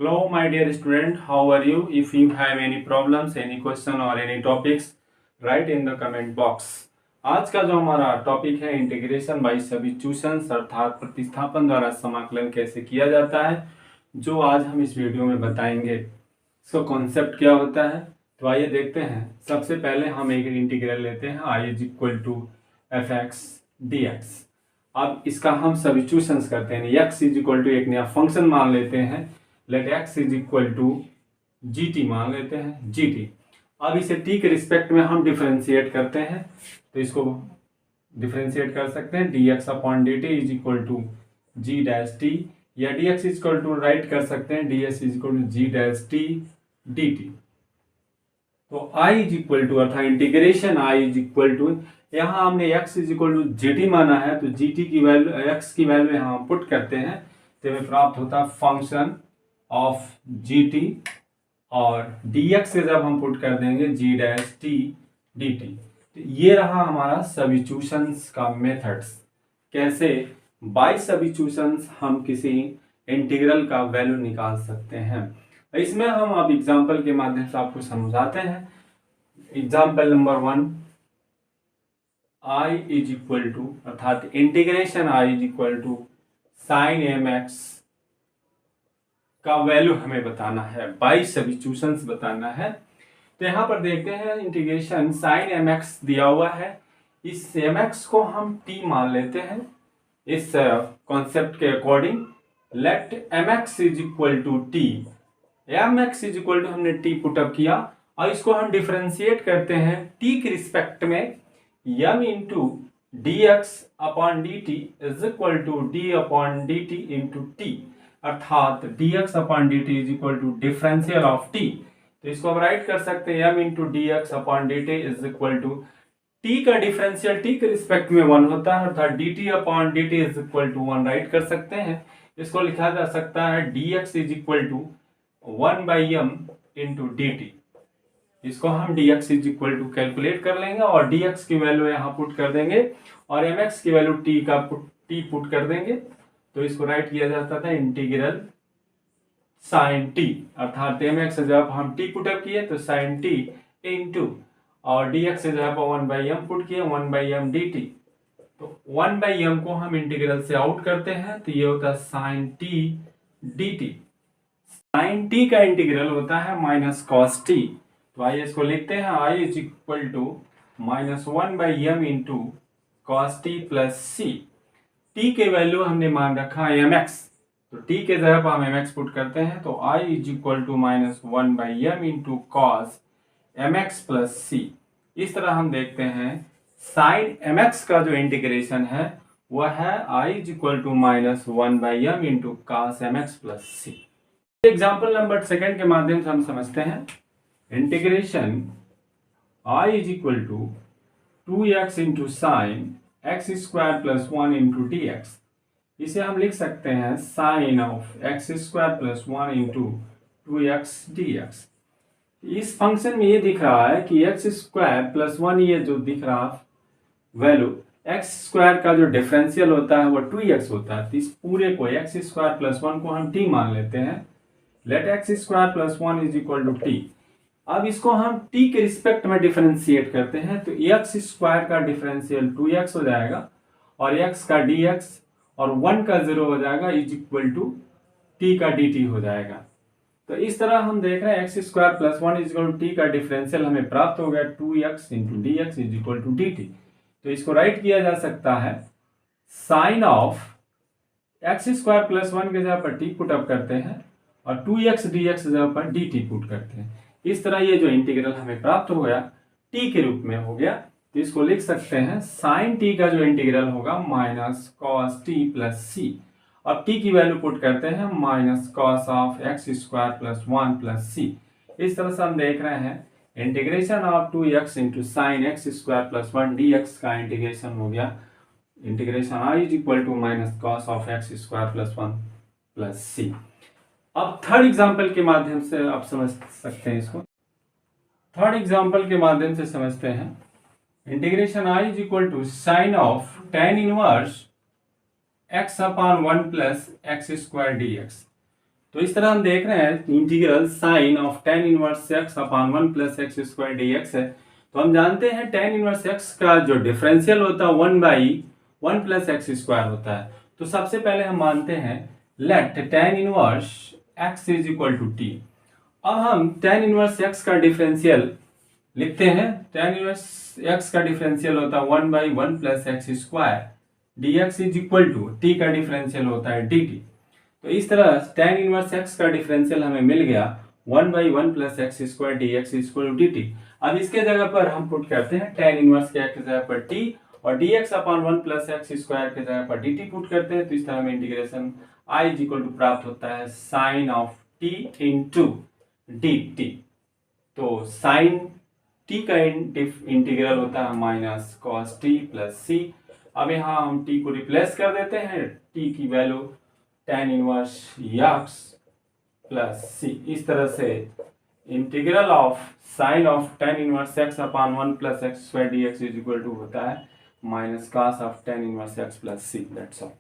Hello, my dear student. How are you? If you have any problems, any question or any topics, write in the comment box. आज का जो हमारा topic है integration by substitutions अर्थात प्रतिस्थापन द्वारा समाकलन कैसे किया जाता है, जो आज हम इस वीडियो में बताएंगे। इसका कॉन्सेप्ट क्या होता है, तो आइए देखते हैं। सबसे पहले हम एक इंटीग्रल लेते हैं i is equal to f x d x. अब इसका हम सब्स्टिट्यूशंस करते हैं। x इज इक्वल टू एक नया फंक्शन मान लेते हैं, let x is equal to ji t मान लेते हैं, जी टी। अब इसे t के रिस्पेक्ट में हम डिफरेंशिएट करते हैं, तो इसको डिफरेंशिएट कर सकते हैं D x upon D T is equal to G dash T, या D x is equal to write कर सकते हैं D S is equal to G dash T D T. तो i इज इक्वल टू अर्थात integration i is equal to, यहाँ हमने x is equal to ji T माना है, तो जी टी की वैल्यू x की वैल्यू यहाँ हम पुट करते हैं, तो हमें प्राप्त होता है फंक्शन ऑफ जी टी, और dx से जब हम पुट कर देंगे जी डैश टी डी टी। तो ये रहा हमारा सब्स्टिट्यूशंस का मेथड्स। कैसे बाय सब्स्टिट्यूशंस हम किसी इंटीग्रल का वैल्यू निकाल सकते हैं, इसमें हम अब एग्जांपल के माध्यम से आपको समझाते हैं। Example number 1, i is equal to अर्थात integration i is equal to sine M X का वैल्यू हमें बताना है, बाय सब्स्टिट्यूशंस बताना है। तो यहाँ पर देखते हैं इंटीग्रेशन साइन एम एक्स दिया हुआ है, इस एम एक्स को हम t मान लेते हैं। इस कॉन्सेप्ट के according let m x is equal to t, m x is equal to हमने t पुटअप किया, और इसको हम डिफरेंशिएट करते हैं t के रिस्पेक्ट में m into d x upon D T is equal to d upon D t into t, अर्थात dx upon D T is equal to differential of t। तो इसको हम राइट कर सकते हैं m into d x upon D T is equal to t का differential t के respect में 1 होता है, अर्थात dt upon D T is equal to 1 write कर सकते हैं। इसको लिखा जा सकता है dx is equal to 1 by M into d t. इसको हम dx is equal to calculate कर लेंगे और dx की वैल्यू यहाँ पुट कर देंगे, और mx की वैल्यू t पुट कर देंगे। तो इसको राइट किया जाता था इंटीग्रल साइन टी, अर्थात mx जब हम t पुटअप किए तो साइन टी इंटू, और dx से जब 1 बाई एम पुट किए 1 बाई एम डी टी। तो 1 बाई एम को हम इंटीग्रल से आउट करते हैं, तो ये होता है sine t D t. Sine t का इंटीग्रल होता है माइनस कॉस टी। तो आइए इसको लिखते हैं i is equal to minus 1 by M into cos t plus c. t के वैल्यू हमने मान रखा है mx, तो t के जगह पर हम mx पुट करते हैं, तो i is equal to minus 1 by M into cos mx plus C. इस तरह हम देखते हैं साइन mx का जो इंटीग्रेशन है वह है i is equal to minus 1 by M into cos mx plus c. Example number 2 के माध्यम से हम समझते हैं integration i is equal to 2x into sine x square plus 1 into d x. इसे हम लिख सकते हैं sine of x square plus 1 into 2x dx। इस फंक्शन में ये दिख रहा है कि एक्स स्क्वायर प्लस 1, ये जो दिख रहा वैल्यू एक्स स्क्वायर का जो डिफरेंशियल होता है वो 2x होता है। तो इस पूरे को एक्स स्क्वायर प्लस 1 को हम t मान लेते हैं, let x square plus 1 is equal to t। अब इसको हम t के रिस्पेक्ट में डिफरेंशिएट करते हैं, तो x स्क्वायर का डिफरेंशियल 2x हो जाएगा, और x का dx और 1 का 0 हो जाएगा इज इक्वल टू t का dt हो जाएगा। तो इस तरह हम देख रहे हैं x square plus 1 is equal to t का डिफरेंशियल हमें प्राप्त हो गया 2x into d x is equal to dt। तो इसको राइट किया जा सकता है sine of x square plus 1 के जगह पर t पुटअप करते हैं, और 2x dx जगह पर dt पुट करते हैं। इस तरह ये जो इंटीग्रल हमें प्राप्त हो गया t के रूप में हो गया। तो इसको लिख सकते हैं साइन t का जो इंटीग्रल होगा minus cos t plus C, और t की वैल्यू पुट करते हैं minus cos of x square plus 1 plus C. इस तरह से हम देख रहे हैं integration of 2x into sine x square plus 1 dx का इंटीग्रेशन हो गया integration i is equal to minus cos of x square plus 1 plus C. अब थर्ड एग्जाम्पल के माध्यम से आप समझ सकते हैं इसको। थर्ड एग्जाम्पल के माध्यम से समझते हैं integration i is equal to sine of tan inverse x upon 1 plus x square d x. तो इस तरह हम देख रहे हैं integral sine of tan inverse x upon 1 plus x square dx है। तो हम जानते हैं tan इनवर्स x का जो डिफरेंशियल होता है 1/1 प्लस एक्स स्क्वायर होता है। तो सबसे पहले हम मानते हैं let tan inverse x is equal to t। अब हम tan इनवर्स x का डिफरेंशियल लिखते हैं। tan इनवर्स x का डिफरेंशियल होता है 1/1 plus x square dx is equal to t का डिफरेंशियल होता है dt। तो इस तरह tan इनवर्स x का डिफरेंशियल हमें मिल गया 1/1 plus x square dx is equal to dt। अब इसके जगह पर हम पुट करते हैं tan इनवर्स के जगह पर t और dx upon 1 plus x square के जगह पर dt पुट करते हैं। तो इस तरह हमें integration I is equal to प्राप्त होता है sine of t into dt। तो साइन t का इंटीग्रल होता है minus cos t plus c। अब यहाँ हम t को रिप्लेस कर देते हैं, t की value tan inverse x plus c। इस तरह से integral of sine of tan inverse x upon 1 plus x square dx is equal to होता है minus cos of tan inverse x plus c। That's all.